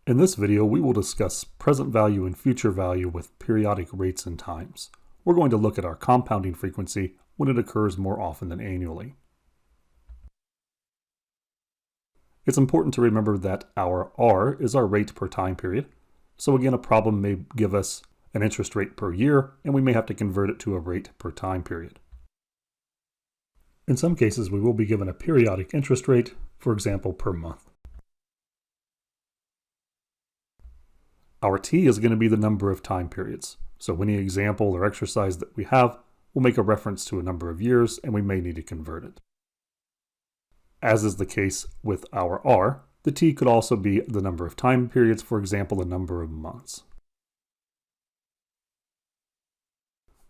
In this video, we will discuss present value and future value with periodic rates and times. We're going to look at our compounding frequency when it occurs more often than annually. It's important to remember that our R is our rate per time period. So again, a problem may give us an interest rate per year, and we may have to convert it to a rate per time period. In some cases, we will be given a periodic interest rate, for example, per month. Our T is going to be the number of time periods. So any example or exercise that we have will make a reference to a number of years, and we may need to convert it. As is the case with our R, the T could also be the number of time periods, for example, the number of months.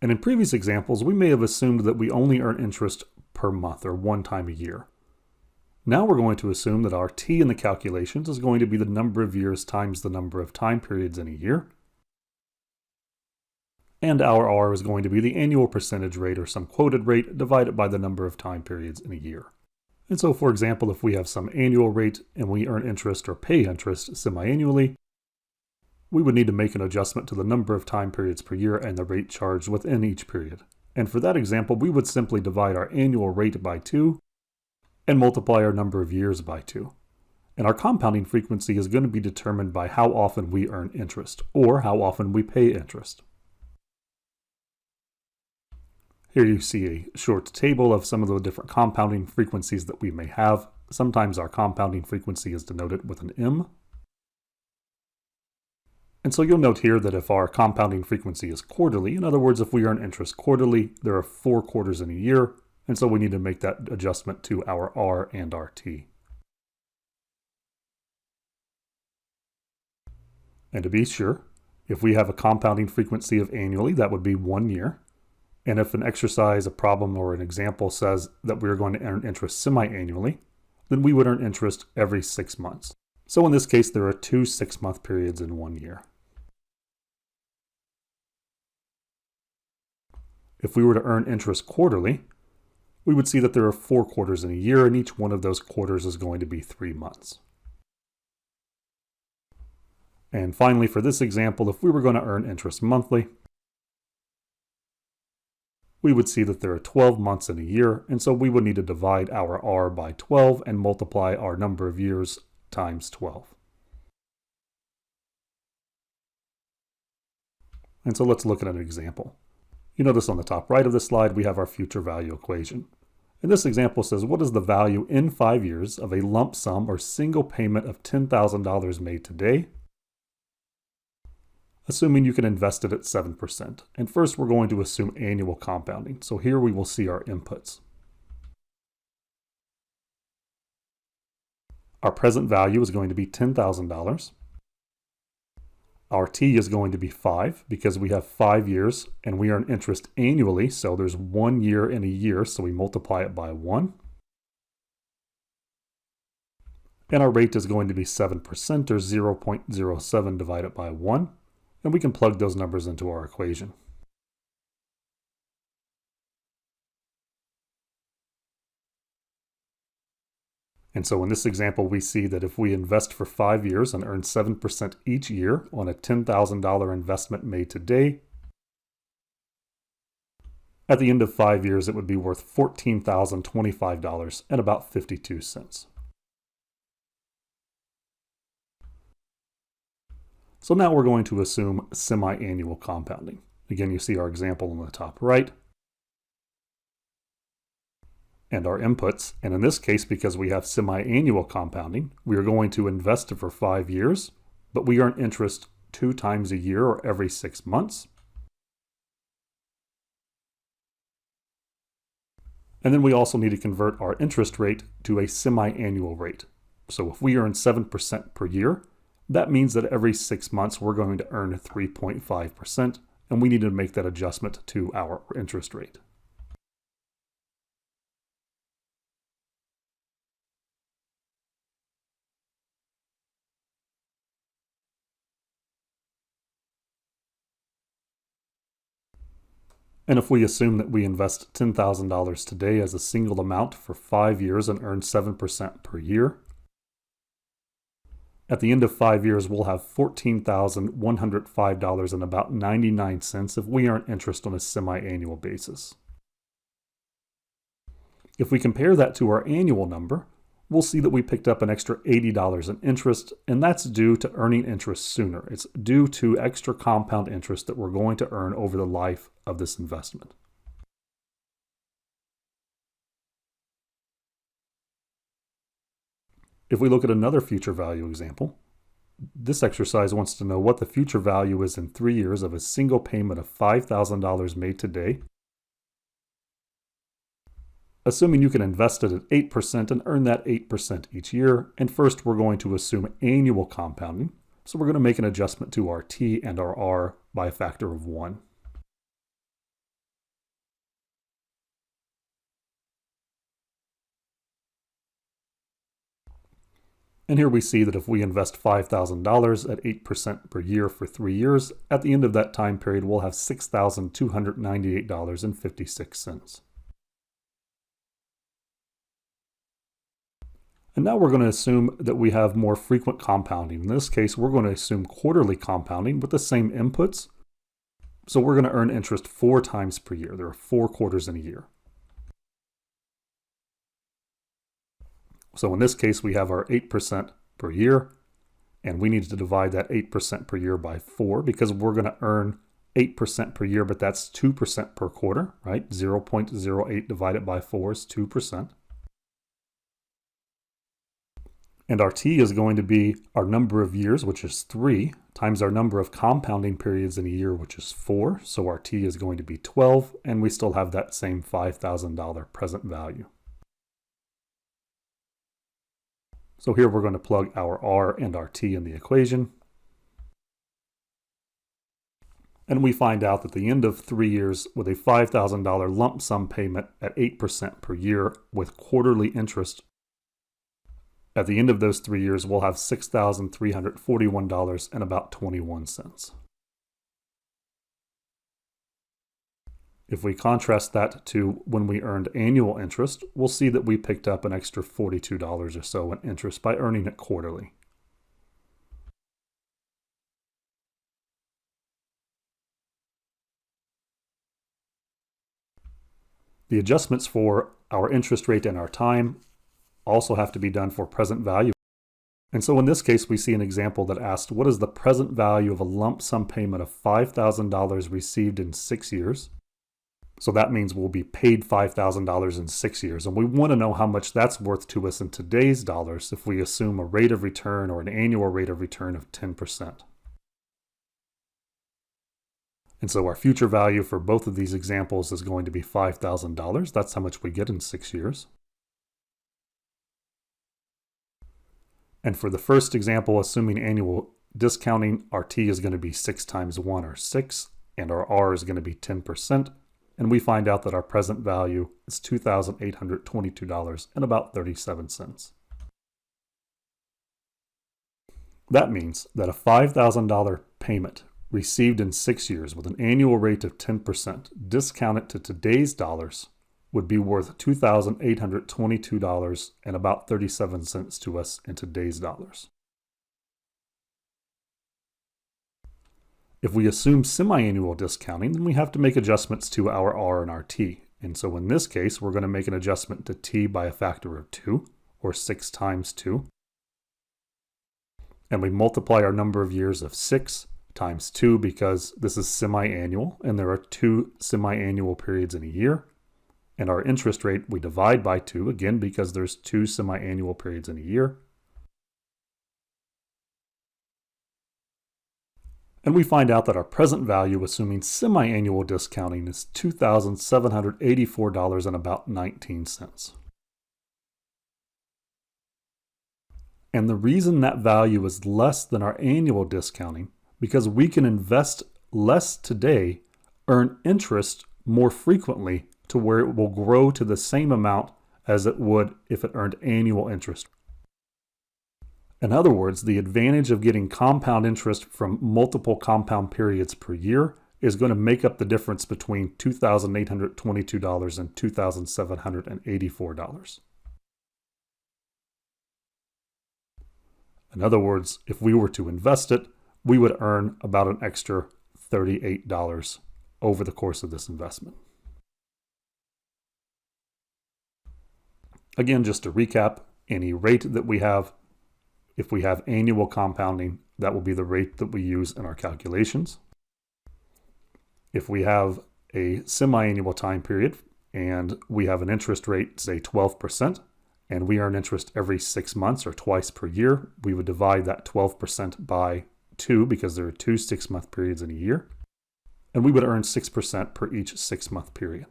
And in previous examples, we may have assumed that we only earn interest per month or one time a year. Now we're going to assume that our T in the calculations is going to be the number of years times the number of time periods in a year. And our R is going to be the annual percentage rate or some quoted rate divided by the number of time periods in a year. And so, for example, if we have some annual rate and we earn interest or pay interest semi-annually, we would need to make an adjustment to the number of time periods per year and the rate charged within each period. And for that example, we would simply divide our annual rate by 2 and multiply our number of years by 2. And our compounding frequency is going to be determined by how often we earn interest or how often we pay interest. Here you see a short table of some of the different compounding frequencies that we may have. Sometimes our compounding frequency is denoted with an M. And so you'll note here that if our compounding frequency is quarterly, in other words, if we earn interest quarterly, there are 4 quarters in a year, and so we need to make that adjustment to our R and our T. And to be sure, if we have a compounding frequency of annually, that would be 1 year. And if an exercise, a problem, or an example says that we are going to earn interest semi-annually, then we would earn interest every 6 months. So in this case, there are 2 6-month periods in 1 year. If we were to earn interest quarterly, we would see that there are 4 quarters in a year, and each one of those quarters is going to be 3 months. And finally, for this example, if we were going to earn interest monthly, we would see that there are 12 months in a year, and so we would need to divide our R by 12 and multiply our number of years times 12. And so let's look at an example. You notice on the top right of the slide, we have our future value equation. And this example says, what is the value in 5 years of a lump sum or single payment of $10,000 made today, assuming you can invest it at 7%. And first, we're going to assume annual compounding. So here we will see our inputs. Our present value is going to be $10,000. Our T is going to be 5 because we have 5 years and we earn interest annually. So there's 1 year in a year, so we multiply it by 1. And our rate is going to be 7% or 0.07 divided by 1. And we can plug those numbers into our equation. And so in this example, we see that if we invest for 5 years and earn 7% each year on a $10,000 investment made today, at the end of 5 years, it would be worth $14,025 and about 52 cents. So now we're going to assume semi-annual compounding. Again, you see our example on the top right and our inputs. And in this case, because we have semi-annual compounding, we are going to invest it for 5 years, but we earn interest 2 times a year or every 6 months. And then we also need to convert our interest rate to a semi-annual rate. So if we earn 7% per year, that means that every 6 months we're going to earn 3.5%, and we need to make that adjustment to our interest rate. And if we assume that we invest $10,000 today as a single amount for 5 years and earn 7% per year, At the end of 5 years, we'll have $14,105 and about 99 cents if we earn interest on a semi-annual basis. If we compare that to our annual number, we'll see that we picked up an extra $80 in interest, and that's due to earning interest sooner. It's due to extra compound interest that we're going to earn over the life of this investment. If we look at another future value example, this exercise wants to know what the future value is in 3 years of a single payment of $5,000 made today, assuming you can invest it at 8% and earn that 8% each year. And first, we're going to assume annual compounding. So we're going to make an adjustment to our T and our R by a factor of 1. And here we see that if we invest $5,000 at 8% per year for 3 years, at the end of that time period, we'll have $6,298.56. And now we're going to assume that we have more frequent compounding. In this case, we're going to assume quarterly compounding with the same inputs. So we're going to earn interest 4 times per year. There are 4 quarters in a year. So in this case, we have our 8% per year, and we need to divide that 8% per year by 4 because we're going to earn 8% per year, but that's 2% per quarter, right? 0.08 divided by 4 is 2%. And our T is going to be our number of years, which is 3, times our number of compounding periods in a year, which is 4. So our T is going to be 12, and we still have that same $5,000 present value. So here we're going to plug our R and our T in the equation. And we find out that at the end of 3 years, with a $5,000 lump sum payment at 8% per year with quarterly interest, at the end of those 3 years, we'll have $6,341 and about 21 cents. If we contrast that to when we earned annual interest, we'll see that we picked up an extra $42 or so in interest by earning it quarterly. The adjustments for our interest rate and our time also have to be done for present value. And so in this case, we see an example that asked, what is the present value of a lump sum payment of $5,000 received in 6 years? So that means we'll be paid $5,000 in 6 years. And we want to know how much that's worth to us in today's dollars if we assume a rate of return or an annual rate of return of 10%. And so our future value for both of these examples is going to be $5,000. That's how much we get in 6 years. And for the first example, assuming annual discounting, our T is going to be 6 times 1 or 6, and our R is going to be 10%. And we find out that our present value is $2,822 and about 37 cents. That means that a $5,000 payment received in 6 years with an annual rate of 10% discounted to today's dollars would be worth $2,822 and about 37 cents to us in today's dollars. If we assume semi-annual discounting, then we have to make adjustments to our R and our T. And so in this case, we're going to make an adjustment to T by a factor of 2, or 6 times 2. And we multiply our number of years of 6 times 2 because this is semi-annual, and there are 2 semi-annual periods in a year. And our interest rate, we divide by 2, again, because there's 2 semi-annual periods in a year. And we find out that our present value, assuming semi-annual discounting, is $2,784 and about 19 cents. And the reason that value is less than our annual discounting, because we can invest less today, earn interest more frequently to where it will grow to the same amount as it would if it earned annual interest. In other words, the advantage of getting compound interest from multiple compound periods per year is going to make up the difference between $2,822 and $2,784. In other words, if we were to invest it, we would earn about an extra $38 over the course of this investment. Again, just to recap, any rate that we have, if we have annual compounding, that will be the rate that we use in our calculations. If we have a semi-annual time period and we have an interest rate, say 12%, and we earn interest every 6 months or twice per year, we would divide that 12% by 2 because there are 2 6-month periods in a year, and we would earn 6% per each 6-month period.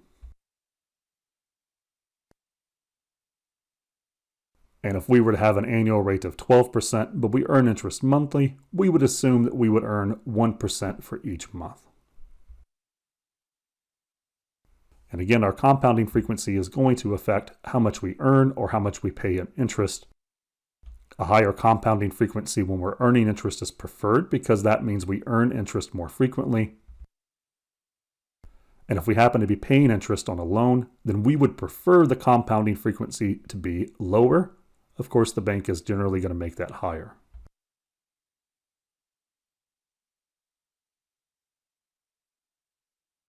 And if we were to have an annual rate of 12%, but we earn interest monthly, we would assume that we would earn 1% for each month. And again, our compounding frequency is going to affect how much we earn or how much we pay in interest. A higher compounding frequency when we're earning interest is preferred because that means we earn interest more frequently. And if we happen to be paying interest on a loan, then we would prefer the compounding frequency to be lower. Of course, the bank is generally going to make that higher.